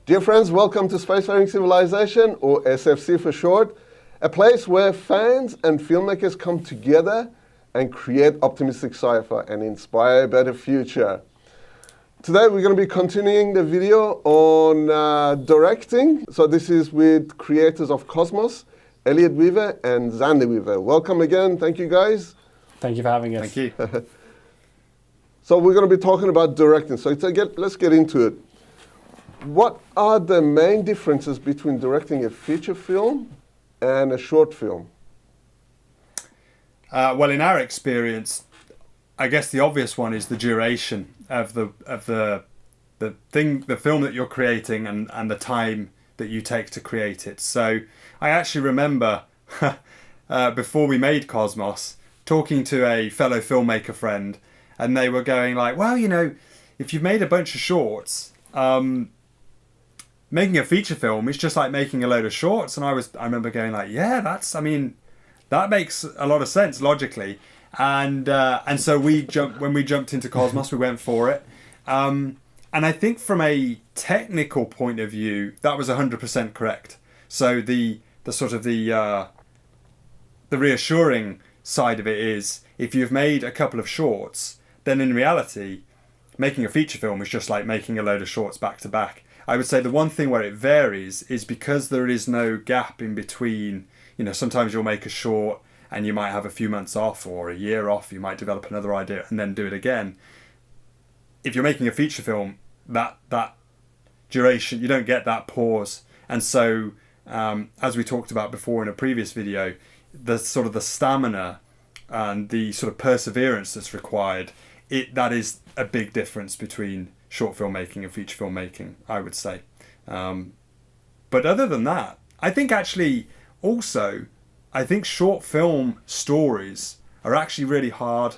Dear friends, welcome to Spacefaring Civilization, or SFC for short, a place where fans and filmmakers come together and create optimistic sci-fi and inspire a better future. Today we're going to be continuing the video on directing. So this is with creators of Cosmos, Elliot Weaver and Zander Weaver. Welcome again. Thank you guys. Thank you for having us. Thank you. So we're going to be talking about directing. So let's get into it. What are the main differences between directing a feature film and a short film? Well, in our experience, I guess the obvious one is the duration of the film that you're creating and the time that you take to create it. So I actually remember before we made Cosmos, talking to a fellow filmmaker friend, and they were going like, well, you know, if you've made a bunch of shorts, making a feature film is just like making a load of shorts. And I remember going like, yeah, that makes a lot of sense logically. And so when we jumped into Cosmos, we went for it. And I think from a technical point of view, that was 100% correct. So the reassuring side of it is, if you've made a couple of shorts, then in reality, making a feature film is just like making a load of shorts back to back. I would say the one thing where it varies is because there is no gap in between. You know, sometimes you'll make a short and you might have a few months off or a year off. You might develop another idea and then do it again. If you're making a feature film, that duration, you don't get that pause. And so, as we talked about before in a previous video, the stamina and the sort of perseverance that's required, that is a big difference between short filmmaking and feature filmmaking, I would say. But other than that, I think short film stories are actually really hard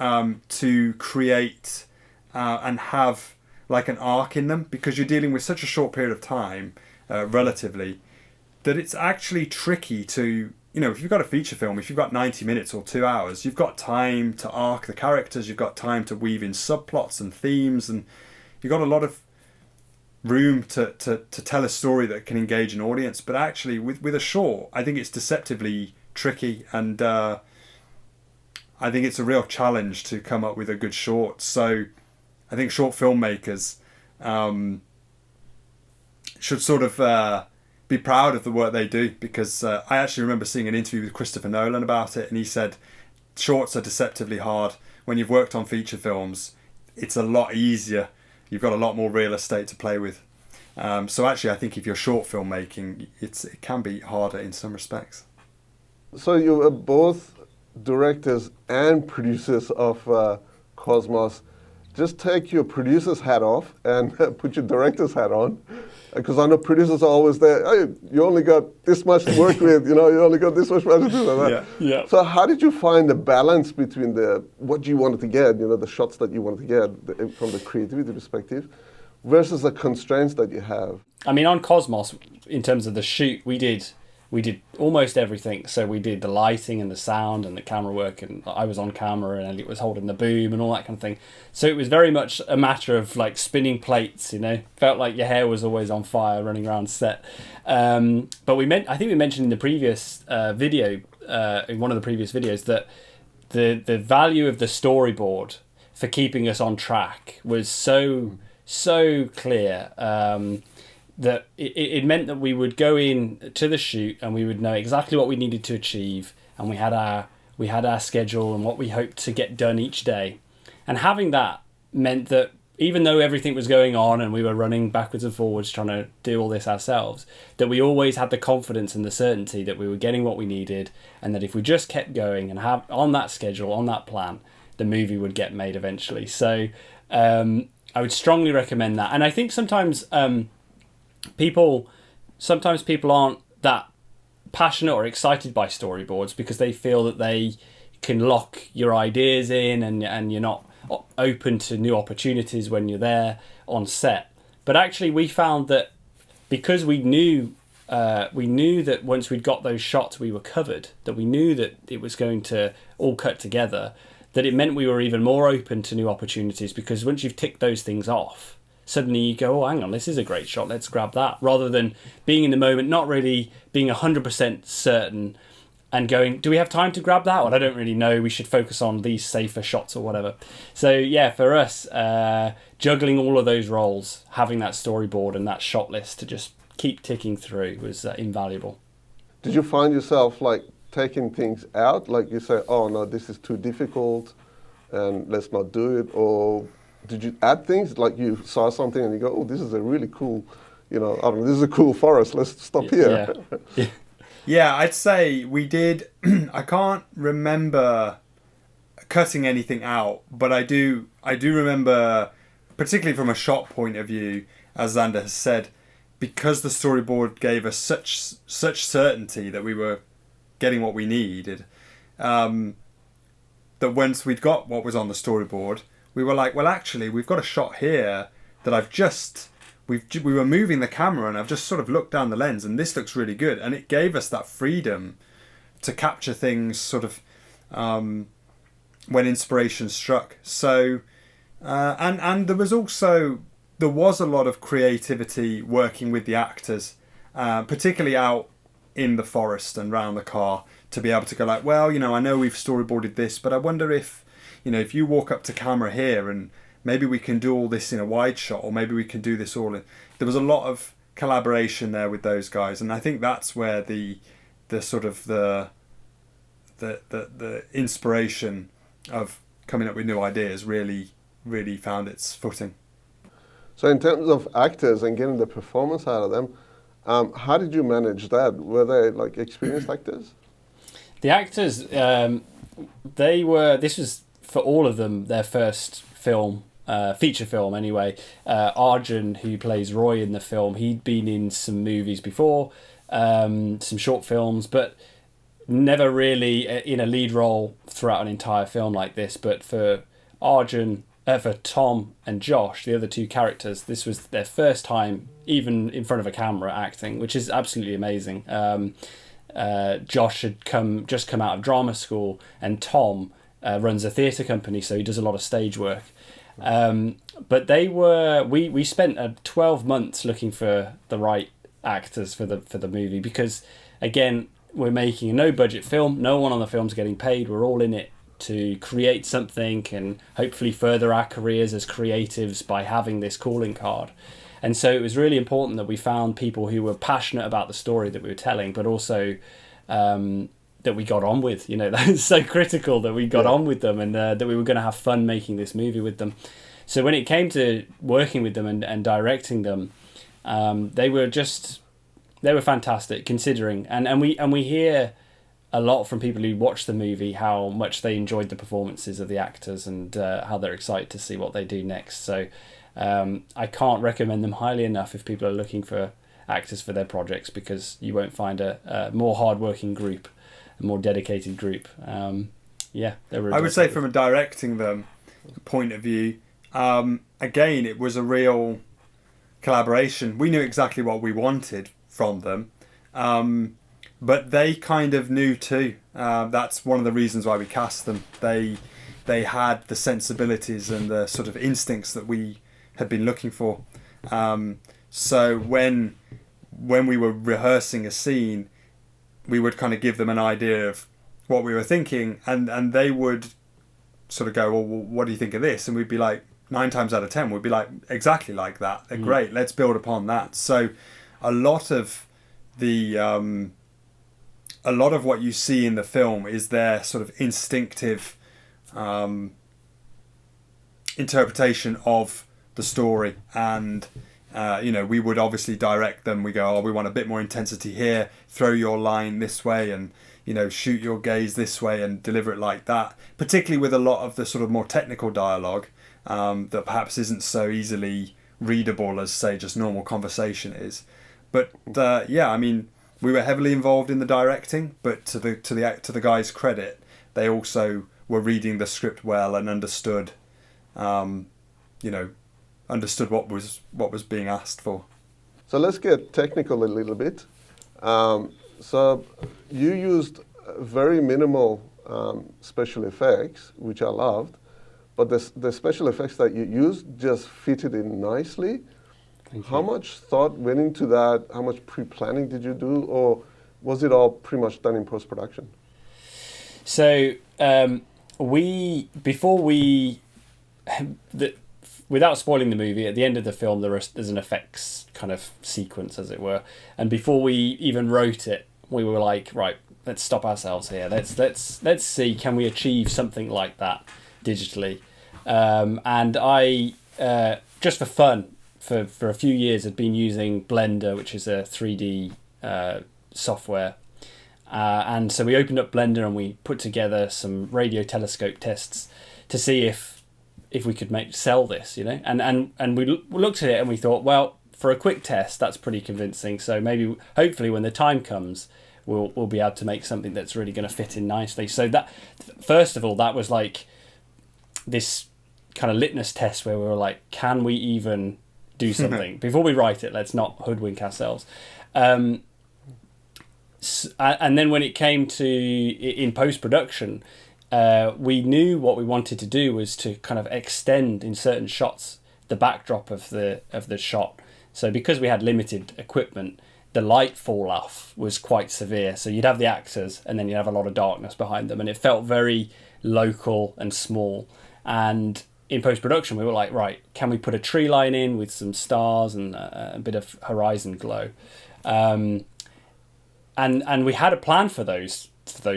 to create and have like an arc in them, because you're dealing with such a short period of time, relatively, that it's actually tricky to, you know, if you've got a feature film, if you've got 90 minutes or 2 hours, you've got time to arc the characters, you've got time to weave in subplots and themes, and you've got a lot of room to tell a story that can engage an audience. But actually with a short, I think it's deceptively tricky, and I think it's a real challenge to come up with a good short. So I think short filmmakers should sort of be proud of the work they do, because I actually remember seeing an interview with Christopher Nolan about it, and he said shorts are deceptively hard. When you've worked on feature films, it's a lot easier. You've got a lot more real estate to play with. So actually, I think if you're short filmmaking, it can be harder in some respects. So you are both directors and producers of Cosmos. Just take your producer's hat off and put your director's hat on. Because I know producers are always there, hey, you only got this much to work with, you know, you only got this much money to do that. Yeah. So how did you find the balance between what you wanted to get, you know, the shots that you wanted to get from the creativity perspective, versus the constraints that you have? I mean, on Cosmos, in terms of the shoot, we did almost everything. So we did the lighting and the sound and the camera work, and I was on camera and Elliot was holding the boom and all that kind of thing. So it was very much a matter of like spinning plates, you know, felt like your hair was always on fire running around set. But I think we mentioned in the previous video, in one of the previous videos, that the value of the storyboard for keeping us on track was so clear, that it meant that we would go in to the shoot and we would know exactly what we needed to achieve, and we had our schedule and what we hoped to get done each day. And having that meant that even though everything was going on and we were running backwards and forwards trying to do all this ourselves, that we always had the confidence and the certainty that we were getting what we needed, and that if we just kept going and have on that schedule, on that plan, the movie would get made eventually. So I would strongly recommend that. And I think sometimes people aren't that passionate or excited by storyboards because they feel that they can lock your ideas in and you're not open to new opportunities when you're there on set. But actually we found that because we knew that once we'd got those shots we were covered, that we knew that it was going to all cut together, that it meant we were even more open to new opportunities, because once you've ticked those things off, suddenly you go, oh, hang on, this is a great shot, let's grab that, rather than being in the moment, not really being 100% certain and going, do we have time to grab that? Well, I don't really know, we should focus on these safer shots or whatever. So yeah, for us, juggling all of those roles, having that storyboard and that shot list to just keep ticking through was invaluable. Did you find yourself like taking things out? Like you say, oh no, this is too difficult and let's not do it? Or did you add things? Like you saw something and you go, oh, this is a really cool, I don't know, this is a cool forest, let's stop here. Yeah. Yeah, I'd say we did. I can't remember cutting anything out, but I do remember, particularly from a shot point of view, as Zander has said, because the storyboard gave us such certainty that we were getting what we needed, that once we'd got what was on the storyboard, we were like, well, actually, we've got a shot here that we were moving the camera and I've just sort of looked down the lens and this looks really good. And it gave us that freedom to capture things sort of when inspiration struck. So, and there was a lot of creativity working with the actors, particularly out in the forest and round the car, to be able to go like, well, I know we've storyboarded this, but I wonder if you walk up to camera here and maybe we can do all this in a wide shot, or maybe we can do this all in. There was a lot of collaboration there with those guys, and I think that's where the sort of the inspiration of coming up with new ideas really found its footing. So in terms of actors and getting the performance out of them, how did you manage that? Were they like experienced actors? The actors, this was for all of them their first film. Feature film anyway. Arjun, who plays Roy in the film, he'd been in some movies before, some short films, but never really in a lead role throughout an entire film like this. But for Arjun, for Tom and Josh, the other two characters, this was their first time even in front of a camera acting, which is absolutely amazing. Josh had just come out of drama school, and Tom runs a theatre company, so he does a lot of stage work. But we spent 12 months looking for the right actors for the movie, because again, we're making a no budget film, no one on the film's getting paid, we're all in it to create something and hopefully further our careers as creatives by having this calling card. And so it was really important that we found people who were passionate about the story that we were telling, but also that we got on with. That's so critical, that we got on with them, and that we were going to have fun making this movie with them. So when it came to working with them and directing them, they were fantastic, considering, and we hear a lot from people who watch the movie how much they enjoyed the performances of the actors, and how they're excited to see what they do next. So I can't recommend them highly enough if people are looking for actors for their projects, because you won't find a more hardworking group, a more dedicated group. They were. I would say from a directing them point of view, again, it was a real collaboration. We knew exactly what we wanted from them, but they kind of knew too. That's one of the reasons why we cast them. They had the sensibilities and the sort of instincts that we had been looking for. So when we were rehearsing a scene, we would kind of give them an idea of what we were thinking, and they would sort of go, well, what do you think of this? And we'd be like, 9 times out of 10, we'd be like, exactly like that. They're great. Let's build upon that. So a lot of what you see in the film is their sort of instinctive interpretation of the story. And we would obviously direct them. We go, we want a bit more intensity here, throw your line this way, and shoot your gaze this way, and deliver it like that, particularly with a lot of the sort of more technical dialogue that perhaps isn't so easily readable as, say, just normal conversation is. But we were heavily involved in the directing, but to the guys' credit, they also were reading the script well and understood what was being asked for. So let's get technical a little bit. So you used very minimal special effects, which I loved, but the special effects that you used just fitted in nicely. How much thought went into that? How much pre-planning did you do, or was it all pretty much done in post-production? So without spoiling the movie, at the end of the film there's an effects kind of sequence, as it were, and before we even wrote it, we were like, right, let's stop ourselves here. Let's see, can we achieve something like that digitally? And I just for fun, for a few years, had been using Blender, which is a 3D software. And so we opened up Blender and we put together some radio telescope tests to see if we could sell this, and we looked at it and we thought, well, for a quick test, that's pretty convincing. So maybe, hopefully, when the time comes, we'll be able to make something that's really going to fit in nicely. So that, first of all, that was like this kind of litmus test where we were like, can we even do something before we write it? Let's not hoodwink ourselves. And then when it came to in post-production, we knew what we wanted to do was to kind of extend in certain shots the backdrop of the shot. So because we had limited equipment, the light fall off was quite severe. So you'd have the actors and then you'd have a lot of darkness behind them, and it felt very local and small. And in post-production, we were like, right, can we put a tree line in with some stars and a bit of horizon glow? And we had a plan for those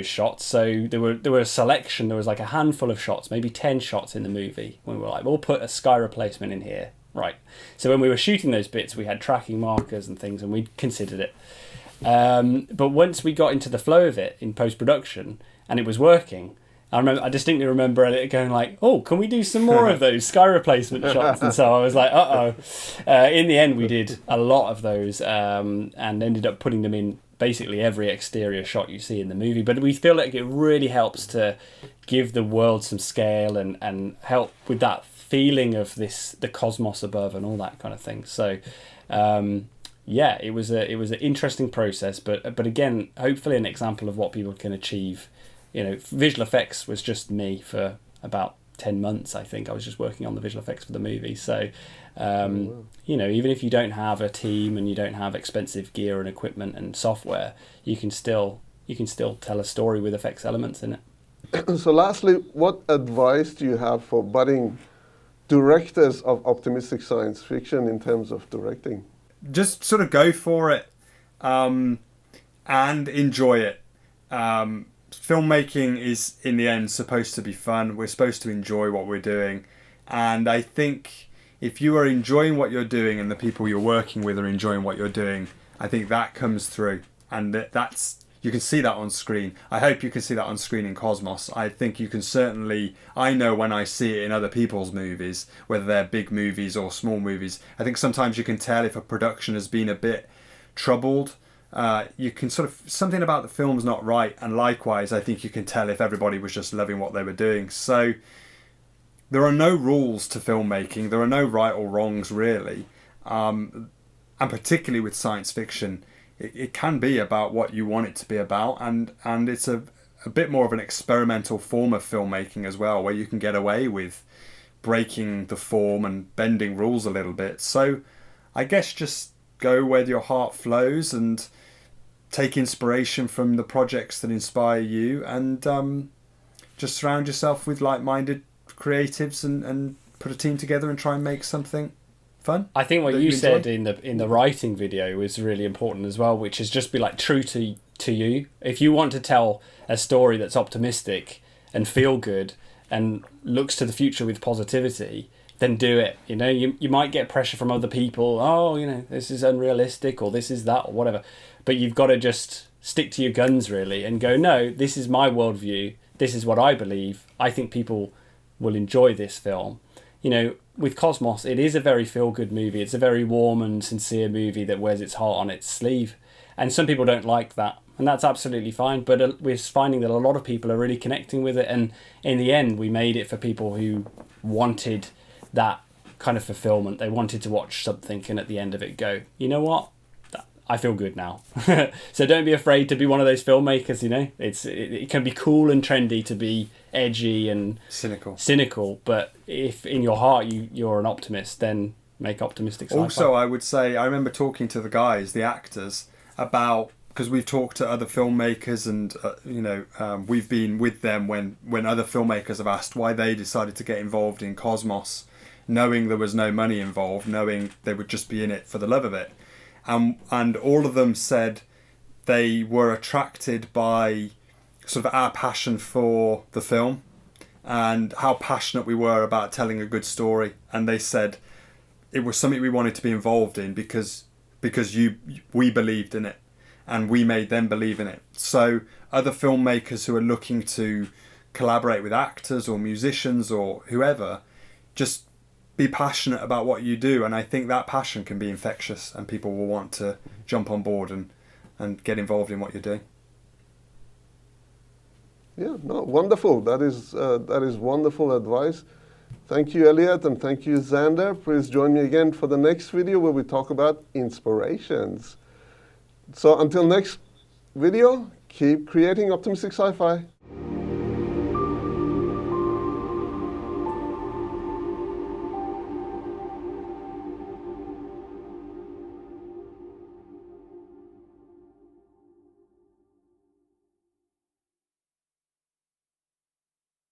shots. So there were a selection. There was like a handful of shots, maybe 10 shots in the movie. When we were like, we'll put a sky replacement in here, right? So when we were shooting those bits, we had tracking markers and things, and we considered it. But once we got into the flow of it in post-production and it was working, I distinctly remember Elliot going like, oh, can we do some more of those sky replacement shots? And so I was like, in the end, we did a lot of those and ended up putting them in basically every exterior shot you see in the movie. But we feel like it really helps to give the world some scale and help with that feeling of the cosmos above and all that kind of thing. So it was an interesting process, but again, hopefully an example of what people can achieve. Visual effects was just me for about 10 months, I think. I was just working on the visual effects for the movie. So, even if you don't have a team and you don't have expensive gear and equipment and software, you can still tell a story with effects elements in it. So lastly, what advice do you have for budding directors of optimistic science fiction in terms of directing? Just sort of go for it and enjoy it. Filmmaking is, in the end, supposed to be fun. We're supposed to enjoy what we're doing. And I think if you are enjoying what you're doing and the people you're working with are enjoying what you're doing, I think that comes through. And that's you can see that on screen. I hope you can see that on screen in Cosmos. I think you can certainly... I know when I see it in other people's movies, whether they're big movies or small movies, I think sometimes you can tell if a production has been a bit troubled. You can sort of... Something about the film's not right. And likewise, I think you can tell if everybody was just loving what they were doing. So there are no rules to filmmaking. There are no right or wrongs, really. And particularly with science fiction, it can be about what you want it to be about, and it's a bit more of an experimental form of filmmaking as well, where you can get away with breaking the form and bending rules a little bit. So I guess just go where your heart flows and take inspiration from the projects that inspire you, and just surround yourself with like-minded creatives and put a team together and try and make something fun. I think what you said in the writing video was really important as well, which is just be like true to you. If you want to tell a story that's optimistic and feel good and looks to the future with positivity, then do it. You might get pressure from other people. Oh, this is unrealistic, or this is that, or whatever. But you've got to just stick to your guns really and go, no, this is my worldview. This is what I believe. I think people will enjoy this film. With Cosmos, it is a very feel-good movie. It's a very warm and sincere movie that wears its heart on its sleeve. And some people don't like that, and that's absolutely fine. But we're finding that a lot of people are really connecting with it. And in the end, we made it for people who wanted that kind of fulfillment. They wanted to watch something and at the end of it go, you know what? I feel good now. So don't be afraid to be one of those filmmakers, you know. It can be cool and trendy to be edgy and cynical, but if in your heart you're an optimist, then make optimistic sci-fi. Also, I would say, I remember talking to the guys, the actors, about, because we've talked to other filmmakers and we've been with them when other filmmakers have asked why they decided to get involved in Cosmos, knowing there was no money involved, knowing they would just be in it for the love of it. And all of them said they were attracted by sort of our passion for the film and how passionate we were about telling a good story. And they said it was something we wanted to be involved in because we believed in it and we made them believe in it. So other filmmakers who are looking to collaborate with actors or musicians or whoever, just be passionate about what you do, and I think that passion can be infectious and people will want to jump on board and get involved in what you're doing. Yeah, no, wonderful. That is wonderful advice. Thank you, Elliot, and thank you, Zander. Please join me again for the next video where we talk about inspirations. So until next video, keep creating optimistic sci-fi.